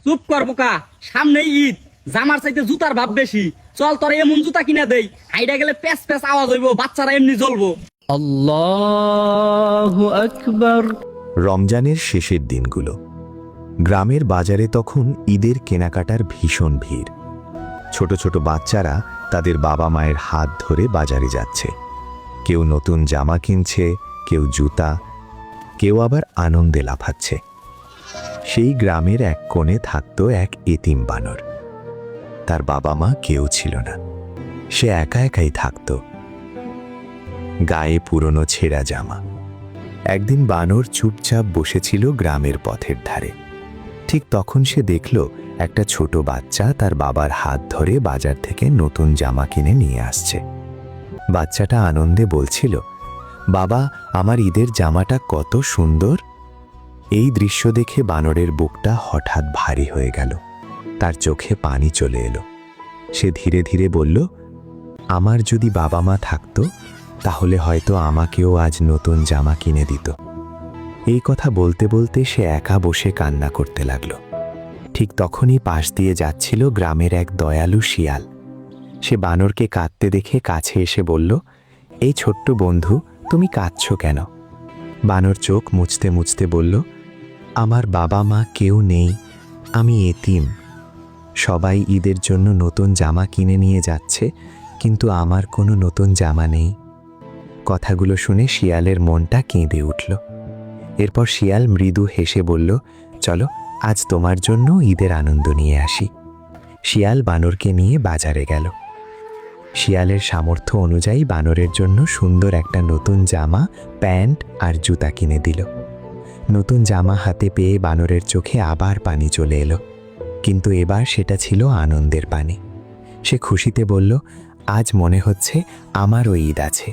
চুপ কর বোকা, সামনেই ঈদ, জামার চাইতে জুতার ভাব বেশি। চল তোর এমন জুতা কিনা দেই, হাইডা গেলে প্যাচ প্যাচ আওয়াজ হইব, বাচ্চারা এমনি জ্বলবো। আল্লাহু আকবার। রমজানের শেষের দিনগুলো। গ্রামের বাজারে তখন ঈদের কেনাকাটার ভীষণ ভিড়। ছোট ছোট বাচ্চারা তাদের বাবা মায়ের হাত ধরে বাজারে যাচ্ছে। কেউ নতুন জামা কিনছে, কেউ জুতা, কেউ আবার আনন্দে লাফাচ্ছে। সেই গ্রামের এক কোণে থাকত এক এতিম বানর। তার বাবা মা কেউ ছিল না, সে একা একাই থাকত, গায়ে পুরনো ছেঁড়া জামা। একদিন বানর চুপচাপ বসেছিল গ্রামের পথের ধারে। ঠিক তখন সে দেখল একটা ছোট বাচ্চা তার বাবার হাত ধরে বাজার থেকে নতুন জামা কিনে নিয়ে আসছে। বাচ্চাটা আনন্দে বলছিল, বাবা, আমার ঈদের জামাটা কত সুন্দর। এই দৃশ্য দেখে বানরের বুকটা হঠাৎ ভারী হয়ে গেল, তার চোখে পানি চলে এলো। সে ধীরে ধীরে বলল, আমার যদি বাবা মা থাকতো তাহলে হয়তো আমাকেও আজ নতুন জামা কিনে দিত। এই কথা বলতে বলতে সে একা বসে কান্না করতে লাগলো। ঠিক তখনই পাশ দিয়ে যাচ্ছিল গ্রামের এক দয়ালু শিয়াল। সে বানরকে কাঁদতে দেখে কাছে এসে বলল, এই ছোট্ট বন্ধু, তুমি কাঁদছো কেন? বানর চোখ মুছতে মুছতে বলল, আমার বাবা মা কেউ নেই, আমি এতিম। সবাই ঈদের জন্য নতুন জামা কিনে নিয়ে যাচ্ছে, কিন্তু আমার কোনো নতুন জামা নেই। কথাগুলো শুনে শিয়ালের মনটা কেঁদে উঠল। এরপর শিয়াল মৃদু হেসে বলল, চলো আজ তোমার জন্য ঈদের আনন্দ নিয়ে আসি। শিয়াল বানরকে নিয়ে বাজারে গেল। শিয়ালের সামর্থ্য অনুযায়ী বানরের জন্য সুন্দর একটা নতুন জামা, প্যান্ট আর জুতা কিনে দিল। নতুন জামা হাতে পেয়ে বানরের চোখে আবার পানি চলে এলো, কিন্তু এবার সেটা ছিল আনন্দের পানি। সে খুশিতে বলল, আজ মনে হচ্ছে আমারও ঈদ আছে।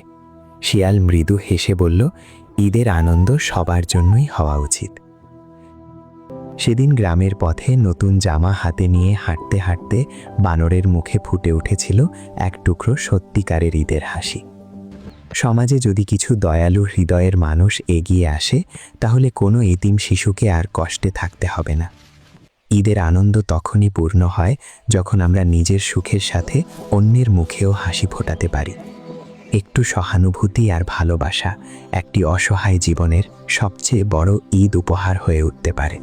শিয়াল মৃদু হেসে বলল, ঈদের আনন্দ সবার জন্যই হওয়া উচিত। সেদিন গ্রামের পথে নতুন জামা হাতে নিয়ে হাঁটতে হাঁটতে বানরের মুখে ফুটে উঠেছিল এক টুকরো সত্যিকারের ঈদের হাসি। সমাজে যদি কিছু দয়ালু হৃদয়ের মানুষ এগিয়ে আসে, তাহলে কোনো এতিম শিশুকে আর কষ্টে থাকতে হবে না। ঈদের আনন্দ তখনই পূর্ণ হয় যখন আমরা নিজের সুখের সাথে অন্যের মুখেও হাসি ফোটাতে পারি। একটু সহানুভূতি আর ভালোবাসা একটি অসহায় জীবনের সবচেয়ে বড় ঈদ উপহার হয়ে উঠতে পারে।